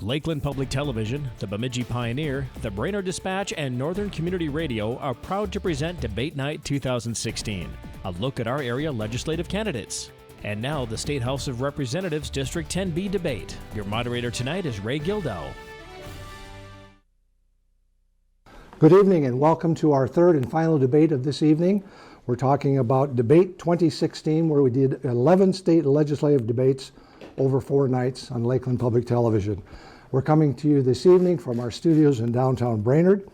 Lakeland Public Television, the Bemidji Pioneer, the Brainerd Dispatch, and Northern Community Radio are proud to present Debate Night 2016, a look at our area legislative candidates. And now the State House of Representatives District 10B debate. Your moderator tonight is Ray Gildow. Good evening and welcome to our third and final debate of this evening. We're talking about Debate 2016, where we did 11 state legislative debates over 4 nights on Lakeland Public Television. We're coming to you this evening from our studios in downtown Brainerd,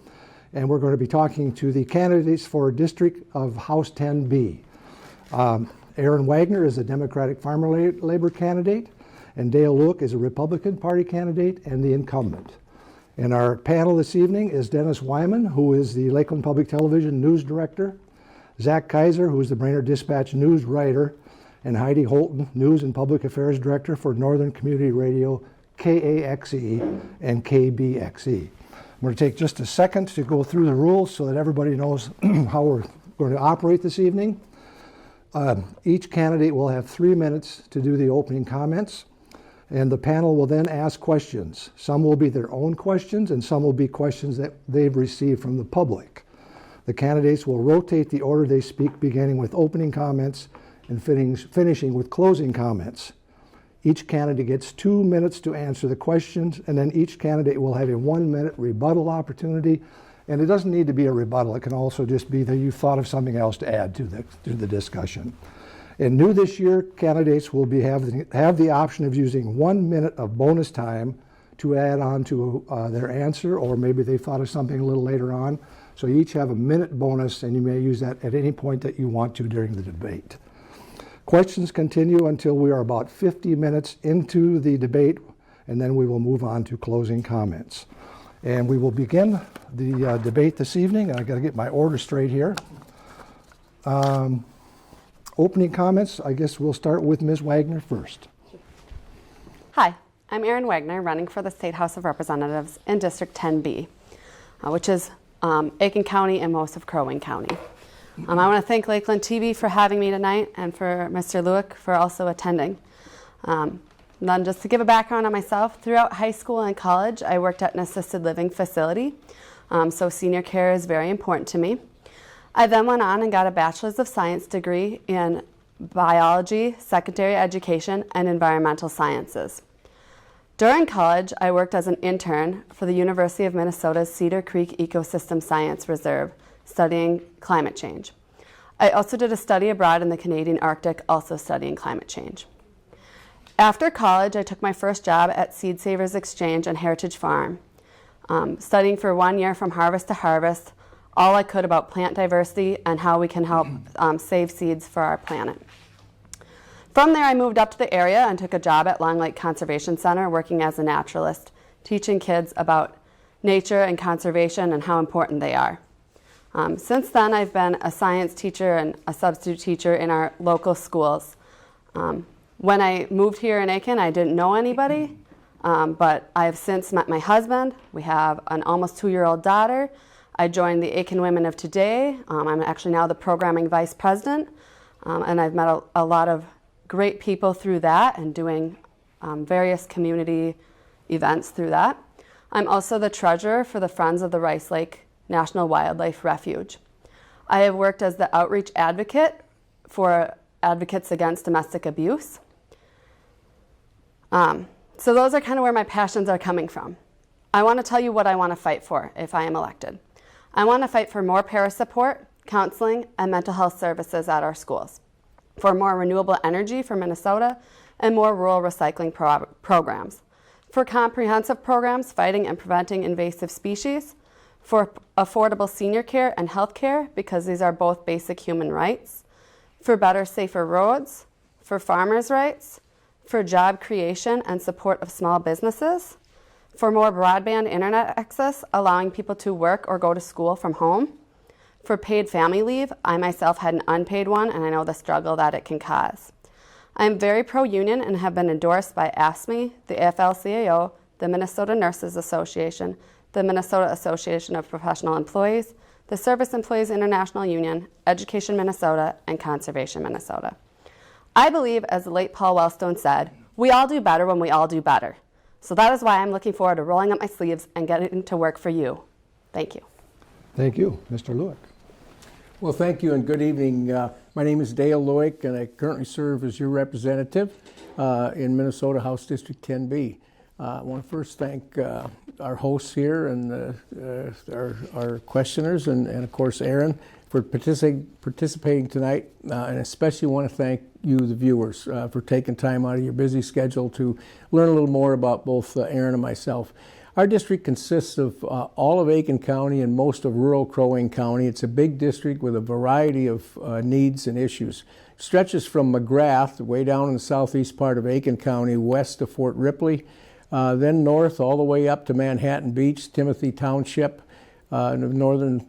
and we're going to be talking to the candidates for District of House 10B. Erin Wagner is a Democratic Farmer Labor candidate, and Dale Lueck is a Republican Party candidate and the incumbent. And our panel this evening is Dennis Wyman, who is the Lakeland Public Television News Director, Zach Kaiser, who is the Brainerd Dispatch News Writer, and Heidi Holton, News and Public Affairs Director for Northern Community Radio, KAXE and KBXE. I'm going to take just a second to go through the rules so that everybody knows how we're going to operate this evening. Each candidate will have 3 minutes to do the opening comments, and the panel will then ask questions. Some will be their own questions, and some will be questions that they've received from the public. The candidates will rotate the order they speak, beginning with opening comments and finishing with closing comments. Each candidate gets 2 minutes to answer the questions, and then each candidate will have a 1-minute rebuttal opportunity. And it doesn't need to be a rebuttal. It can also just be that you thought of something else to add to the discussion. And new this year, candidates will have the option of using 1 minute of bonus time to add on to their answer, or maybe they thought of something a little later on. So you each have a minute bonus, and you may use that at any point that you want to during the debate. Questions continue until we are about 50 minutes into the debate, and then we will move on to closing comments. And we will begin the debate this evening. I got to get my order straight here. Opening comments, I guess we'll start with Ms. Wagner first. Hi, I'm Erin Wagner, running for the State House of Representatives in District 10B, which is Aiken County and most of Crow Wing County. I want to thank Lakeland TV for having me tonight, and for Mr. Lueck for also attending. Then just to give a background on myself, throughout high school and college, I worked at an assisted living facility, so senior care is very important to me. I then went on and got a Bachelor's of Science degree in biology, secondary education, and environmental sciences. During college, I worked as an intern for the University of Minnesota's Cedar Creek Ecosystem Science Reserve, studying climate change. I also did a study abroad in the Canadian Arctic, also studying climate change. After college, I took my first job at Seed Savers Exchange and Heritage Farm, studying for 1 year from harvest to harvest, all I could about plant diversity and how we can help save seeds for our planet. From there, I moved up to the area and took a job at Long Lake Conservation Center, working as a naturalist, teaching kids about nature and conservation and how important they are. Since then, I've been a science teacher and a substitute teacher in our local schools. When I moved here in Aiken, I didn't know anybody, but I have since met my husband. We have an almost 2-year-old daughter. I joined the Aiken Women of Today. I'm actually now the programming vice president, and I've met a lot of great people through that and doing various community events through that. I'm also the treasurer for the Friends of the Rice Lake National Wildlife Refuge. I have worked as the outreach advocate for Advocates Against Domestic Abuse. So those are kind of where my passions are coming from. I want to tell you what I want to fight for if I am elected. I want to fight for more para support, counseling, and mental health services at our schools, for more renewable energy for Minnesota, and more rural recycling programs, for comprehensive programs fighting and preventing invasive species, for affordable senior care and health care, because these are both basic human rights, for better, safer roads, for farmers' rights, for job creation and support of small businesses, for more broadband internet access, allowing people to work or go to school from home, for paid family leave. I myself had an unpaid one, and I know the struggle that it can cause. I'm very pro-union and have been endorsed by AFSCME, the AFL-CIO, the Minnesota Nurses Association, the Minnesota Association of Professional Employees, the Service Employees International Union, Education Minnesota, and Conservation Minnesota. I believe, as the late Paul Wellstone said, we all do better when we all do better. So that is why I'm looking forward to rolling up my sleeves and getting to work for you. Thank you. Thank you. Mr. Lueck. Well, thank you and good evening. My name is Dale Lueck, and I currently serve as your representative in Minnesota House District 10B. I want to first thank our hosts here and our questioners and of course Erin for participating tonight, and especially want to thank you, the viewers, for taking time out of your busy schedule to learn a little more about both Erin and myself. Our district consists of all of Aiken County and most of rural Crow Wing County. It's a big district with a variety of needs and issues. It stretches from McGrath, way down in the southeast part of Aiken County, west of Fort Ripley, then north all the way up to Manhattan Beach, Timothy Township, in the northern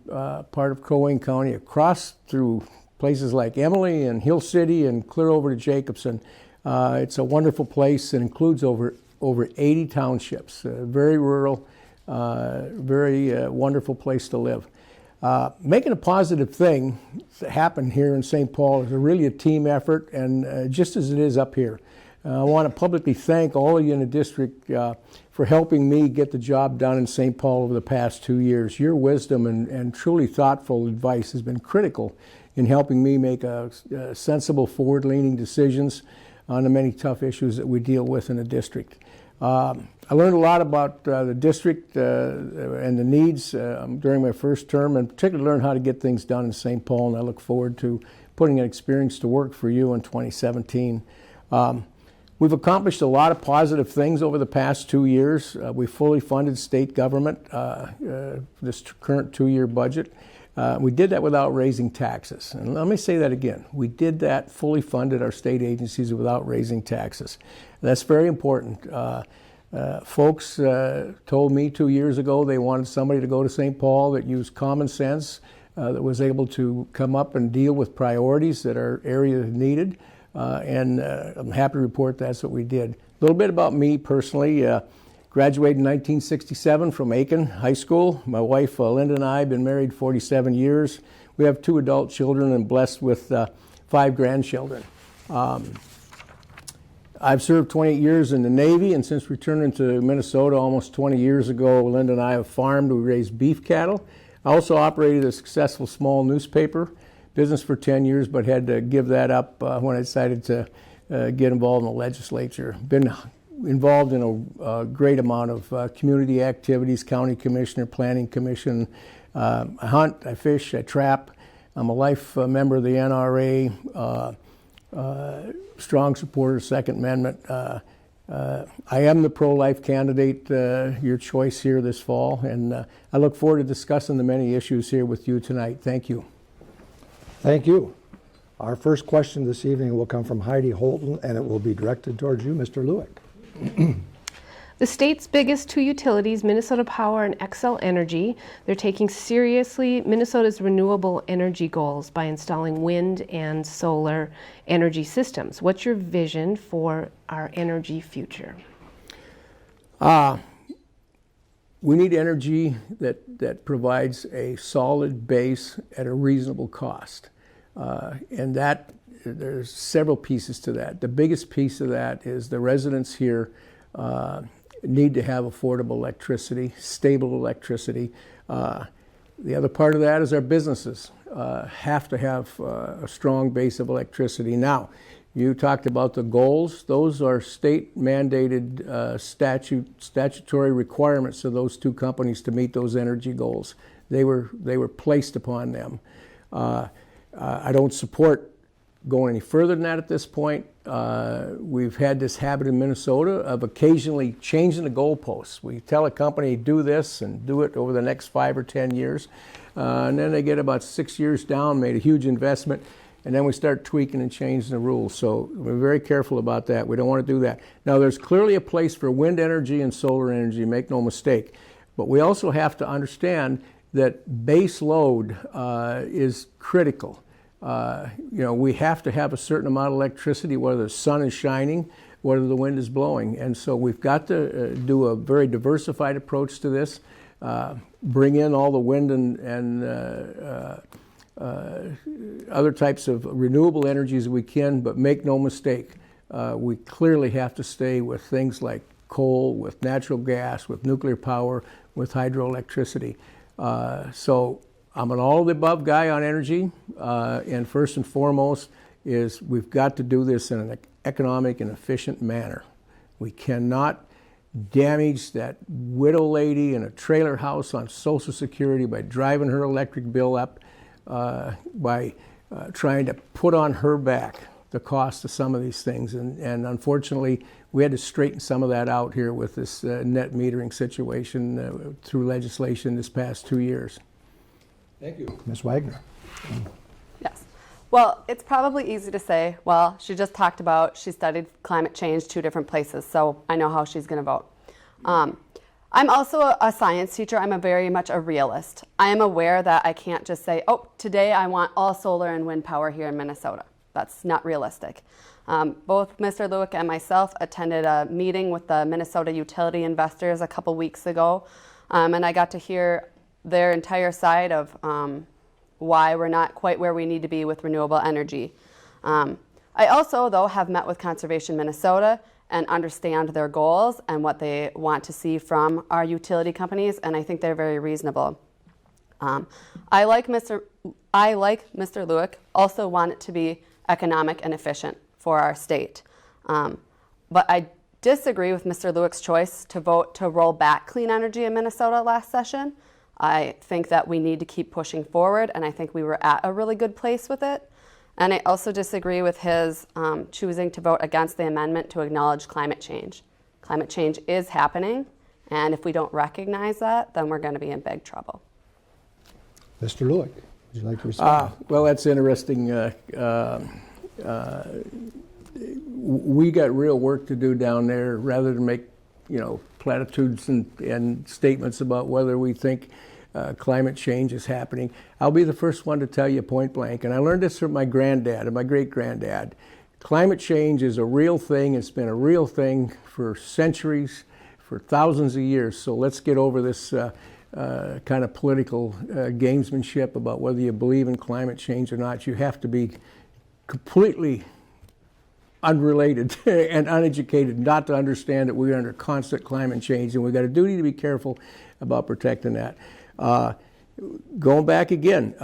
part of Crow Wing County, across through places like Emily and Hill City and clear over to Jacobson. It's a wonderful place and includes over 80 townships, very rural, very wonderful place to live. Making a positive thing happen here in St. Paul is really a team effort, and just as it is up here. I want to publicly thank all of you in the district for helping me get the job done in St. Paul over the past 2 years. Your wisdom and truly thoughtful advice has been critical in helping me make sensible, forward-leaning decisions on the many tough issues that we deal with in the district. I learned a lot about the district and the needs during my first term, and particularly learned how to get things done in St. Paul, and I look forward to putting an experience to work for you in 2017. We've accomplished a lot of positive things over the past 2 years. We fully funded state government this current 2-year budget. We did that without raising taxes. And let me say that again. We did that, fully funded our state agencies without raising taxes. That's very important. Folks told me 2 years ago they wanted somebody to go to St. Paul that used common sense, that was able to come up and deal with priorities that our area needed. And I'm happy to report that's what we did. A little bit about me personally. Graduated in 1967 from Aiken High School. My wife Linda and I have been married 47 years. We have 2 adult children and blessed with 5 grandchildren. I've served 28 years in the Navy, and since returning to Minnesota almost 20 years ago, Linda and I have farmed. We raised beef cattle. I also operated a successful small newspaper business for 10 years, but had to give that up when I decided to get involved in the legislature. Been involved in a great amount of community activities, county commissioner, planning commission. I hunt, I fish, I trap. I'm a life member of the NRA, strong supporter of Second Amendment. I am the pro-life candidate, your choice here this fall, and I look forward to discussing the many issues here with you tonight. Thank you. Thank you. Our first question this evening will come from Heidi Holton, and it will be directed towards you, Mr. Lueck. The state's biggest 2 utilities, Minnesota Power and Xcel Energy, they're taking seriously Minnesota's renewable energy goals by installing wind and solar energy systems. What's your vision for our energy future? We need energy that provides a solid base at a reasonable cost. And that there's several pieces to that. The biggest piece of that is the residents here need to have affordable electricity, stable electricity. The other part of that is our businesses have to have a strong base of electricity. Now, you talked about the goals. Those are state-mandated statutory requirements of those 2 companies to meet those energy goals. They were placed upon them. I don't support going any further than that at this point. We've had this habit in Minnesota of occasionally changing the goalposts. We tell a company, do this and do it over the next 5 or 10 years. And then they get about 6 years down, made a huge investment, and then we start tweaking and changing the rules. So we're very careful about that. We don't want to do that. Now, there's clearly a place for wind energy and solar energy, make no mistake. But we also have to understand that base load is critical. We have to have a certain amount of electricity, whether the sun is shining, whether the wind is blowing. And so we've got to do a very diversified approach to this, bring in all the wind and other types of renewable energies we can, but make no mistake, we clearly have to stay with things like coal, with natural gas, with nuclear power, with hydroelectricity. So I'm an all-of-the-above guy on energy, and first and foremost is we've got to do this in an economic and efficient manner. We cannot damage that widow lady in a trailer house on Social Security by driving her electric bill up, by trying to put on her back the cost of some of these things. And unfortunately, we had to straighten some of that out here with this net metering situation through legislation this past 2 years. Thank you. Ms. Wagner. Yes. Well, it's probably easy to say, well, she just talked about she studied climate change 2 different places, so I know how she's going to vote. I'm also a science teacher. I'm very much a realist. I am aware that I can't just say, oh, today I want all solar and wind power here in Minnesota. That's not realistic. Both Mr. Lueck and myself attended a meeting with the Minnesota utility investors a couple weeks ago, and I got to hear their entire side of why we're not quite where we need to be with renewable energy. I also, though, have met with Conservation Minnesota and understand their goals and what they want to see from our utility companies, and I think they're very reasonable. I, like Mr. Lueck, also want it to be economic and efficient for our state. But I disagree with Mr. Lueck's choice to vote to roll back clean energy in Minnesota last session. I think that we need to keep pushing forward, and I think we were at a really good place with it. And I also disagree with his choosing to vote against the amendment to acknowledge climate change. Climate change is happening, and if we don't recognize that, then we're going to be in big trouble. Mr. Lueck, would you like to respond? Well, that's interesting. We got real work to do down there rather than make, platitudes and statements about whether we think climate change is happening. I'll be the first one to tell you point blank, and I learned this from my granddad and my great-granddad. Climate change is a real thing. It's been a real thing for centuries, for thousands of years. So let's get over this kind of political gamesmanship about whether you believe in climate change or not. You have to be completely unrelated and uneducated not to understand that we're under constant climate change, and we've got a duty to be careful about protecting that. Going back again,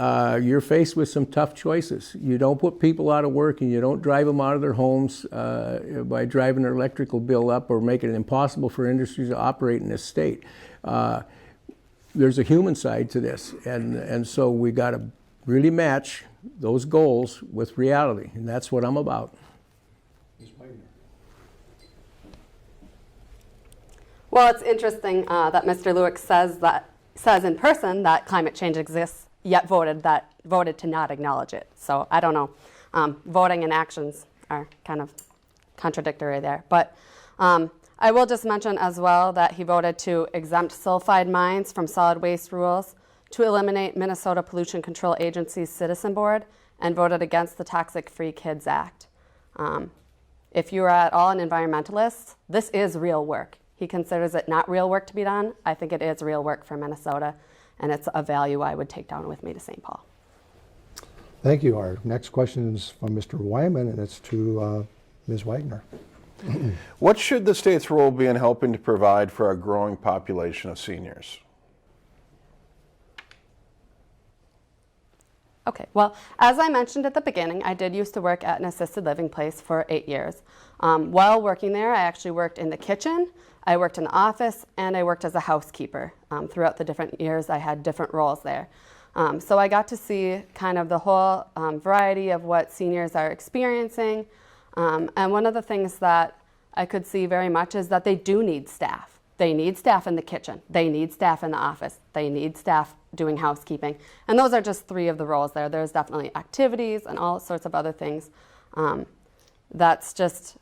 you're faced with some tough choices. You don't put people out of work, and you don't drive them out of their homes by driving their electrical bill up or making it impossible for industries to operate in this state. There's a human side to this, and so we got to really match those goals with reality, and that's what I'm about. Well, it's interesting that Mr. Lueck says in person that climate change exists, yet voted to not acknowledge it. So I don't know. Voting and actions are kind of contradictory there. But I will just mention as well that he voted to exempt sulfide mines from solid waste rules, to eliminate Minnesota Pollution Control Agency's Citizen Board, and voted against the Toxic Free Kids Act. If you are at all an environmentalist, this is real work. He considers it not real work to be done. I think it is real work for Minnesota, and it's a value I would take down with me to St. Paul. Thank you. Our next question is from Mr. Wyman, and it's to Ms. Wagner. What should the state's role be in helping to provide for our growing population of seniors? Okay, well, as I mentioned at the beginning, I did used to work at an assisted living place for 8 years. While working there, I actually worked in the kitchen, I worked in the office, and I worked as a housekeeper. Throughout the different years, I had different roles there. So I got to see kind of the whole variety of what seniors are experiencing. And one of the things that I could see very much is that they do need staff. They need staff in the kitchen. They need staff in the office. They need staff doing housekeeping. And those are just 3 of the roles there. There's definitely activities and all sorts of other things. That's just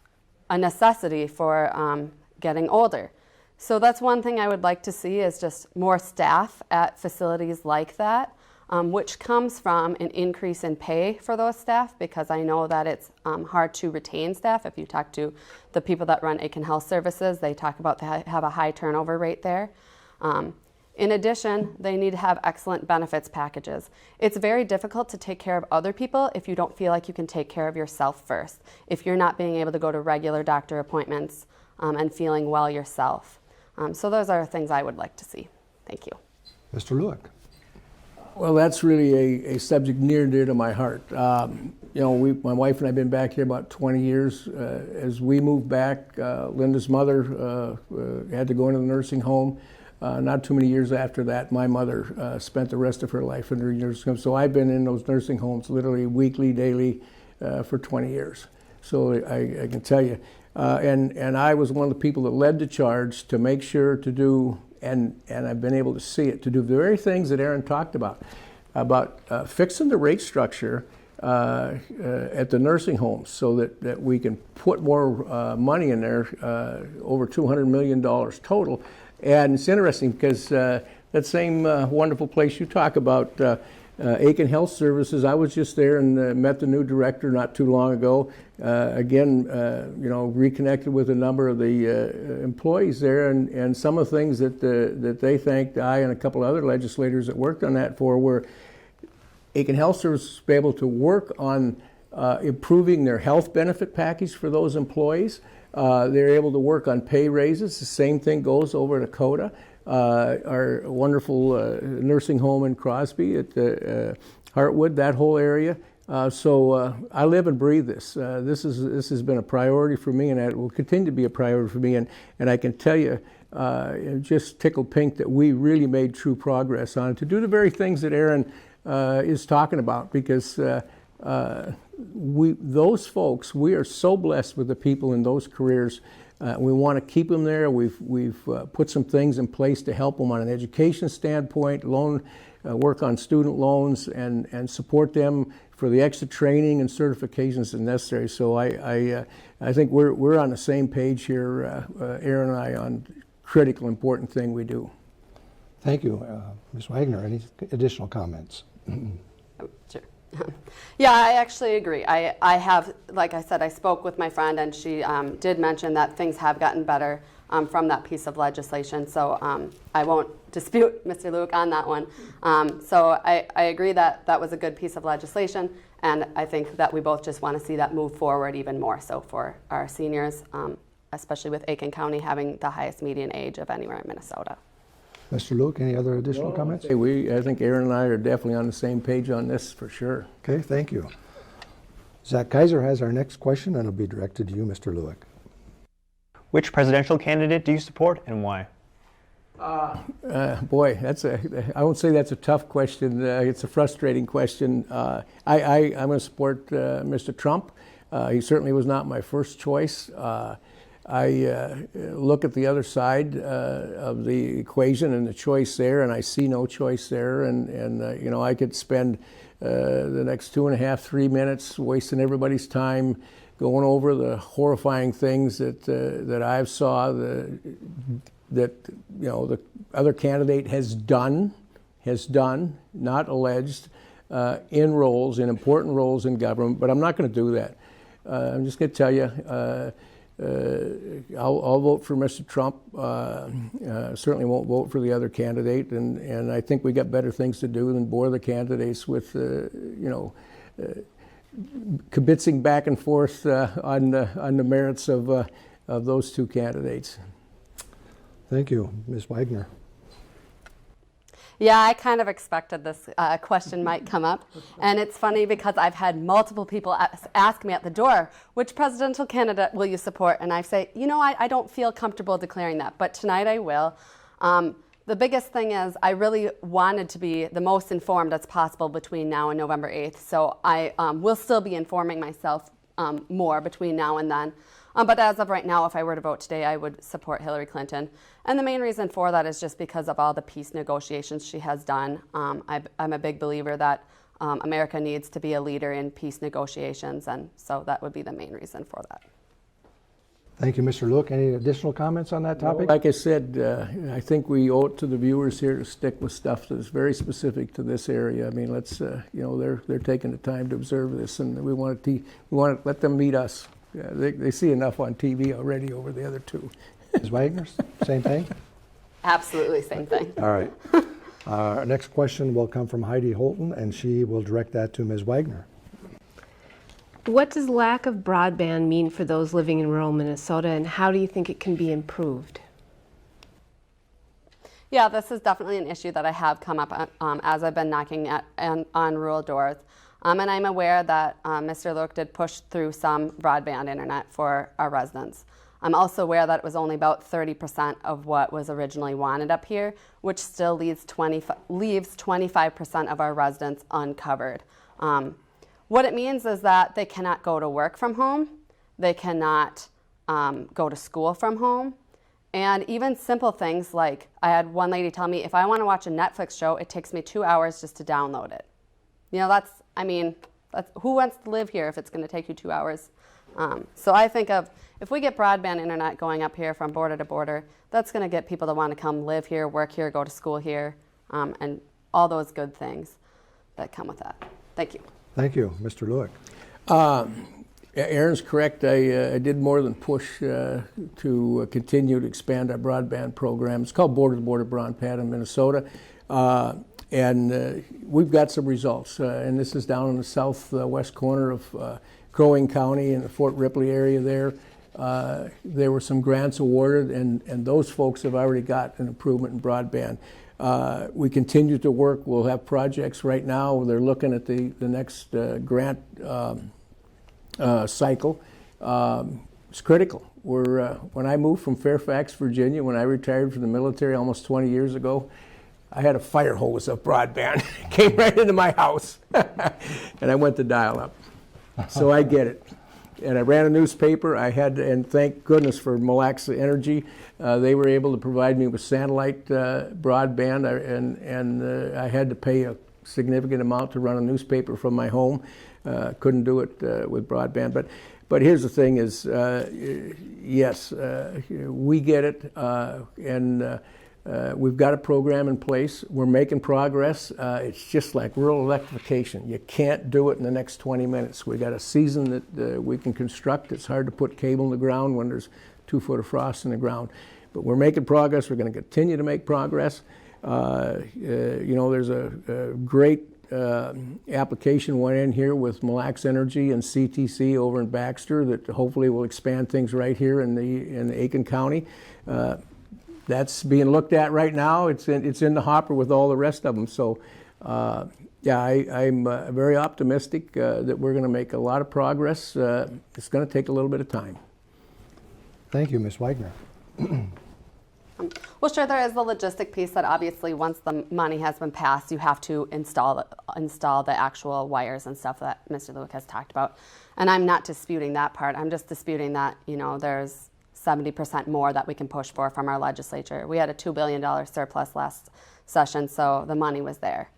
a necessity for getting older. So that's one thing I would like to see is just more staff at facilities like that, which comes from an increase in pay for those staff, because I know that it's hard to retain staff. If you talk to the people that run Aiken Health Services, they talk about they have a high turnover rate there. In addition, they need to have excellent benefits packages. It's very difficult to take care of other people if you don't feel like you can take care of yourself first. If you're not being able to go to regular doctor appointments, and feeling well yourself. So those are things I would like to see. Thank you. Mr. Lueck. Well, that's really a subject near and dear to my heart. You know, my wife and I have been back here about 20 years. As we moved back, Linda's mother had to go into the nursing home. Not too many years after that, my mother spent the rest of her life in the nursing home. So I've been in those nursing homes literally weekly, daily for 20 years. So I can tell you. And I was one of the people that led the charge to make sure to do, and I've been able to see it, to do the very things that Erin talked about fixing the rate structure at the nursing homes so that we can put more money in there, over $200 million total. And it's interesting because that same wonderful place you talk about, Aiken Health Services, I was just there and met the new director not too long ago. Again, you know, reconnected with a number of the employees there, and some of the things that they thanked I and a couple of other legislators that worked on that for were Aiken Health Services be able to work on improving their health benefit package for those employees. They're able to work on pay raises. The same thing goes over to CODA, our wonderful nursing home in Crosby at Heartwood, that whole area. So I live and breathe this. This has been a priority for me, and it will continue to be a priority for me. And I can tell you, just tickled pink that we really made true progress on it, to do the very things that Erin is talking about, because those folks, we are so blessed with the people in those careers. We want to keep them there. We've put some things in place to help them on an education standpoint, work on student loans, and support them for the extra training and certifications that are necessary. So I think we're on the same page here, Erin and I, on critical, important thing we do. Thank you. Ms. Wagner, any additional comments? Sure. Yeah, I actually agree. I have, like I said, I spoke with my friend, and she did mention that things have gotten better from that piece of legislation. So I won't dispute Mr. Lueck on that one. So I agree that that was a good piece of legislation, and I think that we both just want to see that move forward even more so for our seniors, especially with Aiken County having the highest median age of anywhere in Minnesota. Mr. Lueck, any other additional comments? I think Erin and I are definitely on the same page on this for sure. Okay, thank you. Zach Kaiser has our next question, and it'll be directed to you, Mr. Lueck. Which presidential candidate do you support and why? Boy, I won't say that's a tough question. It's a frustrating question. I'm going to support Mr. Trump. He certainly was not my first choice. I look at the other side of the equation and the choice there, and I see no choice there. And you know, I could spend the next 2.5, 3 minutes wasting everybody's time going over the horrifying things that I've saw that you know the other candidate has done, not alleged, in important roles in government. But I'm not going to do that. I'm just going to tell you. I'll vote for Mr. Trump. Certainly won't vote for the other candidate, and I think we got better things to do than bore the candidates with, you know, kibitzing back and forth on the merits of those two candidates. Thank you, Ms. Wagner. Yeah, I kind of expected this question might come up. And it's funny because I've had multiple people ask me at the door, which presidential candidate will you support? And I say, you know, I don't feel comfortable declaring that, but tonight I will. The biggest thing is I really wanted to be the most informed as possible between now and November 8th. So I will still be informing myself more between now and then. But as of right now, if I were to vote today, I would support Hillary Clinton. And the main reason for that is just because of all the peace negotiations she has done. I'm a big believer that America needs to be a leader in peace negotiations, and so that would be the main reason for that. Thank you, Mr. Lueck. Any additional comments on that topic? Like I said, I think we owe it to the viewers here to stick with stuff that's very specific to this area. I mean, let's, you know, they're taking the time to observe this, and we want to let them meet us. They see enough on TV already over the other two. Ms. Wagner, same thing? Absolutely, same thing. All right. Our next question will come from Heidi Holton, and she will direct that to Ms. Wagner. What does lack of broadband mean for those living in rural Minnesota, and how do you think it can be improved? Yeah, this is definitely an issue that I have come up as I've been knocking on rural doors. And I'm aware that Mr. Lueck did push through some broadband internet for our residents. I'm also aware that it was only about 30% of what was originally wanted up here, which still leaves 25% of our residents uncovered. What it means is that they cannot go to work from home, they cannot go to school from home, and even simple things like, I had one lady tell me, if I want to watch a Netflix show, it takes me 2 hours just to download it. You know, that's who wants to live here if it's going to take you 2 hours? So I think of, if we get broadband internet going up here from border to border, that's going to get people to want to come live here, work here, go to school here, and all those good things that come with that. Thank you. Thank you, Mr. Lueck. Erin's correct. I did more than push to continue to expand our broadband program. It's called Border to Border Broadband in Minnesota. And we've got some results. And this is down in the southwest corner of Crow Wing County in the Fort Ripley area there. There were some grants awarded, and those folks have already got an improvement in broadband. We continue to work. We'll have projects right now. They're looking at the next grant cycle. It's critical. When I moved from Fairfax, Virginia, when I retired from the military almost 20 years ago, I had a fire hose of broadband. It came right into my house. And I went to dial-up. So I get it. And I ran a newspaper. And thank goodness for Mille Lacs Energy. They were able to provide me with satellite broadband, and I had to pay a significant amount to run a newspaper from my home. Couldn't do it with broadband. But here's the thing is, yes, we get it, and we've got a program in place. We're making progress. It's just like rural electrification. You can't do it in the next 20 minutes. We got a season that we can construct. It's hard to put cable in the ground when there's 2 foot of frost in the ground. But we're making progress. We're going to continue to make progress. There's a great application went in here with Mille Lacs Energy and CTC over in Baxter that hopefully will expand things right here in Aiken County. That's being looked at right now. It's in the hopper with all the rest of them. So, I'm very optimistic that we're going to make a lot of progress. It's going to take a little bit of time. Thank you, Ms. Wagner. Well, sure, there is the logistic piece that obviously once the money has been passed, you have to install the actual wires and stuff that Mr. Lueck has talked about. And I'm not disputing that part. I'm just disputing that, there's 70% more that we can push for from our legislature. We had a $2 billion surplus last session, so the money was there.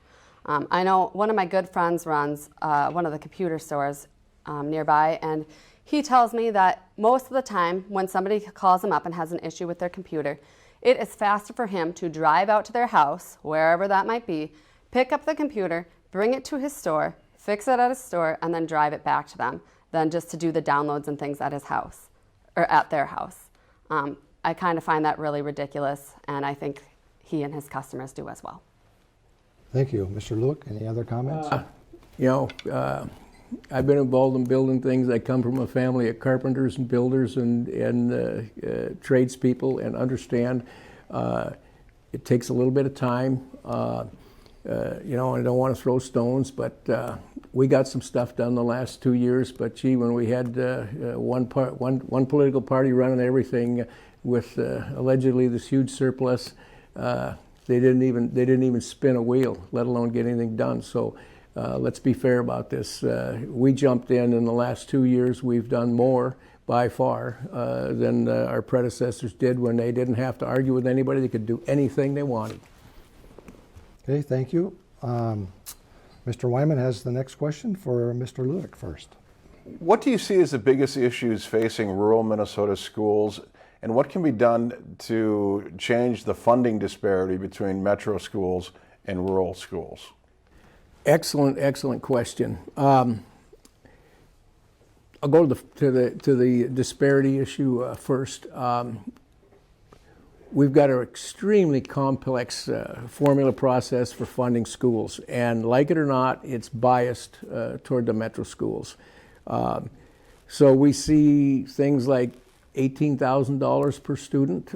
I know one of my good friends runs one of the computer stores nearby, and he tells me that most of the time when somebody calls him up and has an issue with their computer, it is faster for him to drive out to their house, wherever that might be, pick up the computer, bring it to his store, fix it at his store, and then drive it back to them than just to do the downloads and things at his house. Or at their house. I kind of find that really ridiculous, and I think he and his customers do as well. Thank you. Mr. Lueck, any other comments? I've been involved in building things. I come from a family of carpenters and builders and tradespeople, and understand it takes a little bit of time. I don't want to throw stones, but we got some stuff done the last 2 years. But gee, when we had one political party running everything with allegedly this huge surplus, they didn't even spin a wheel, let alone get anything done. So let's be fair about this. We jumped in the last 2 years. We've done more by far than our predecessors did when they didn't have to argue with anybody. They could do anything they wanted. Okay, thank you. Mr. Wyman has the next question for Mr. Lueck first. What do you see as the biggest issues facing rural Minnesota schools, and what can be done to change the funding disparity between metro schools and rural schools? Excellent question. I'll go to the disparity issue first. We've got an extremely complex formula process for funding schools, and like it or not, it's biased toward the metro schools. So we see things like $18,000 per student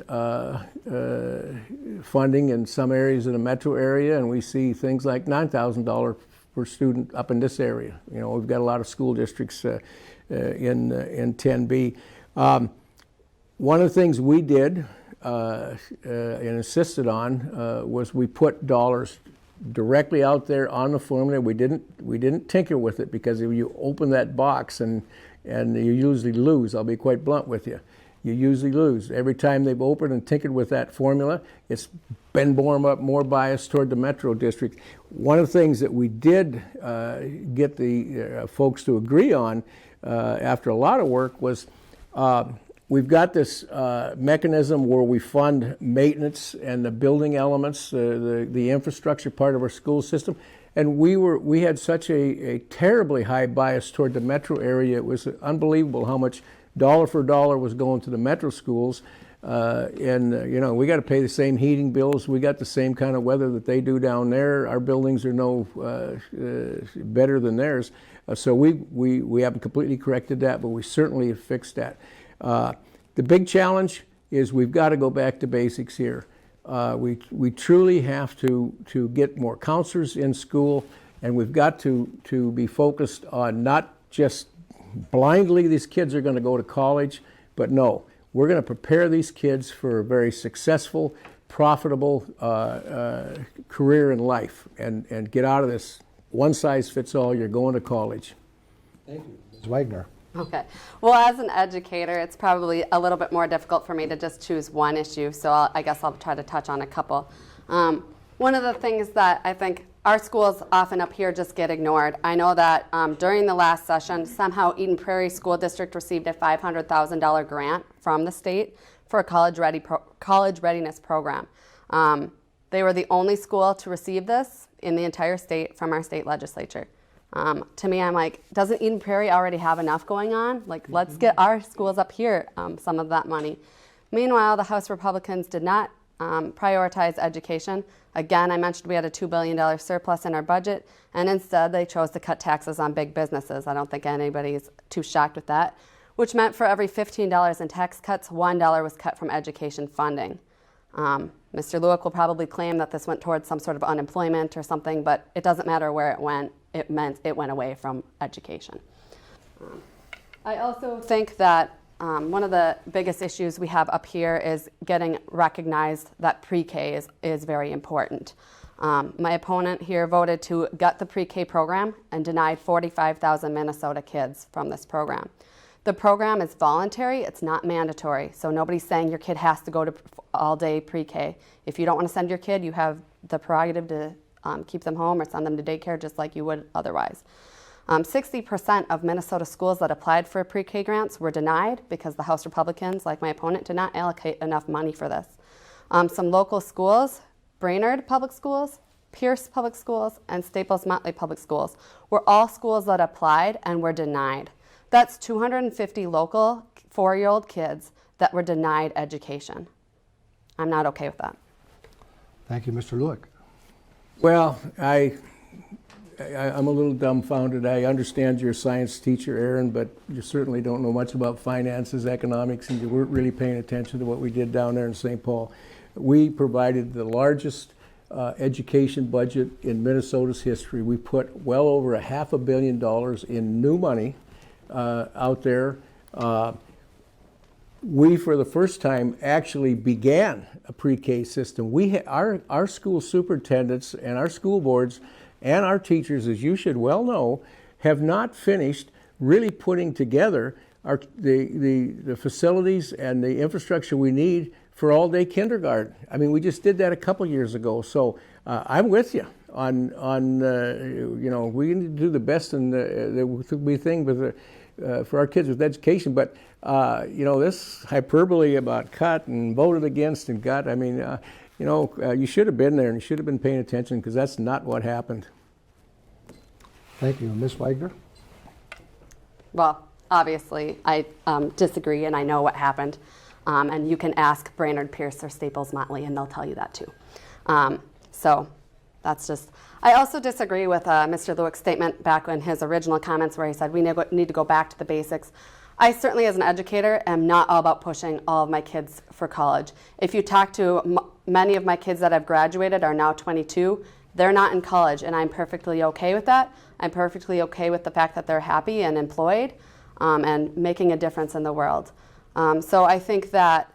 funding in some areas in the metro area, and we see things like $9,000 per student up in this area. You know, we've got a lot of school districts in 10B. One of the things we did and insisted on was we put dollars directly out there on the formula. We didn't tinker with it, because if you open that box and you usually lose. I'll be quite blunt with you. You usually lose. Every time they've opened and tinkered with that formula, it's been more biased toward the metro district. One of the things that we did get the folks to agree on after a lot of work was we've got this mechanism where we fund maintenance and the building elements, the infrastructure part of our school system. And we had such a terribly high bias toward the metro area. It was unbelievable how much dollar for dollar was going to the metro schools. You know, we got to pay the same heating bills. We got the same kind of weather that they do down there. Our buildings are no better than theirs. So we haven't completely corrected that, but we certainly have fixed that. The big challenge is we've got to go back to basics here. We truly have to get more counselors in school, and we've got to be focused on not just blindly these kids are going to go to college, but no, we're going to prepare these kids for a very successful, profitable career in life, and get out of this one-size-fits-all, you're going to college. Thank you. Ms. Wagner. Okay. Well, as an educator, it's probably a little bit more difficult for me to just choose one issue, so I guess I'll try to touch on a couple. One of the things that I think our schools often up here just get ignored. I know that during the last session, somehow Eden Prairie School District received a $500,000 grant from the state for a college readiness program. They were the only school to receive this in the entire state from our state legislature. To me, I'm like, doesn't Eden Prairie already have enough going on? Like, let's get our schools up here some of that money. Meanwhile, the House Republicans did not prioritize education. Again, I mentioned we had a $2 billion surplus in our budget, and instead they chose to cut taxes on big businesses. I don't think anybody's too shocked with that, which meant for every $15 in tax cuts, $1 was cut from education funding. Mr. Lueck will probably claim that this went towards some sort of unemployment or something, but it doesn't matter where it went. It meant it went away from education. I also think that one of the biggest issues we have up here is getting recognized that pre-K is very important. My opponent here voted to gut the pre-K program and denied 45,000 Minnesota kids from this program. The program is voluntary, it's not mandatory, so nobody's saying your kid has to go to all-day pre-K. If you don't want to send your kid, you have the prerogative to keep them home or send them to daycare just like you would otherwise. 60% of Minnesota schools that applied for pre-K grants were denied because the House Republicans, like my opponent, did not allocate enough money for this. Some local schools, Brainerd Public Schools, Pierce Public Schools, and Staples-Motley Public Schools, were all schools that applied and were denied. That's 250 local 4-year-old kids that were denied education. I'm not okay with that. Thank you, Mr. Lueck. Well, I'm a little dumbfounded. I understand you're a science teacher, Erin, but you certainly don't know much about finances, economics, and you weren't really paying attention to what we did down there in St. Paul. We provided the largest education budget in Minnesota's history. We put well over $500 million in new money out there. We, for the first time, actually began a pre-K system. Our school superintendents and our school boards and our teachers, as you should well know, have not finished really putting together the facilities and the infrastructure we need for all-day kindergarten. I mean, we just did that a couple years ago. So I'm with you on you know, we need to do the best and the thing with for our kids with education. But you know, this hyperbole about cut and voted against and got, I mean, you know, you should have been there and you should have been paying attention, because that's not what happened. Thank you. Ms. Wagner? Well, obviously, I disagree, and I know what happened. And you can ask Brainerd, Pierce, or Staples-Motley, and they'll tell you that too. So that's just, I also disagree with Mr. Lueck's statement back in his original comments where he said we need to go back to the basics. I certainly, as an educator, am not all about pushing all of my kids for college. If you talk to many of my kids that have graduated are now 22, they're not in college, and I'm perfectly okay with that. I'm perfectly okay with the fact that they're happy and employed and making a difference in the world. So I think that,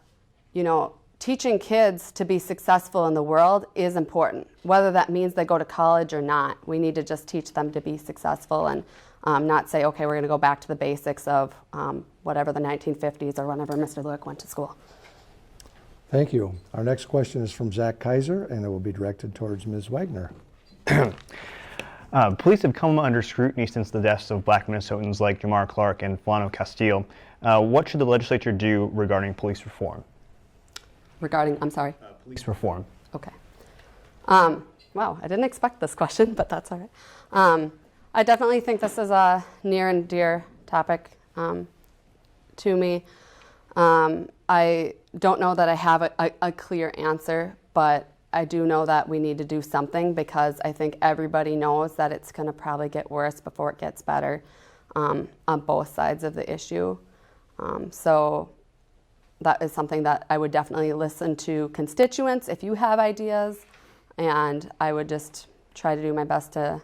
teaching kids to be successful in the world is important. Whether that means they go to college or not, we need to just teach them to be successful and not say, okay, we're going to go back to the basics of whatever the 1950s or whenever Mr. Lueck went to school. Thank you. Our next question is from Zach Kaiser, and it will be directed towards Ms. Wagner. Police have come under scrutiny since the deaths of Black Minnesotans like Jamar Clark and Philando Castile. What should the legislature do regarding police reform? Regarding, I'm sorry? Police reform. Okay. Wow, I didn't expect this question, but that's all right. I definitely think this is a near and dear topic to me. I don't know that I have a clear answer, but I do know that we need to do something because I think everybody knows that it's going to probably get worse before it gets better on both sides of the issue. So that is something that I would definitely listen to constituents if you have ideas, and I would just try to do my best to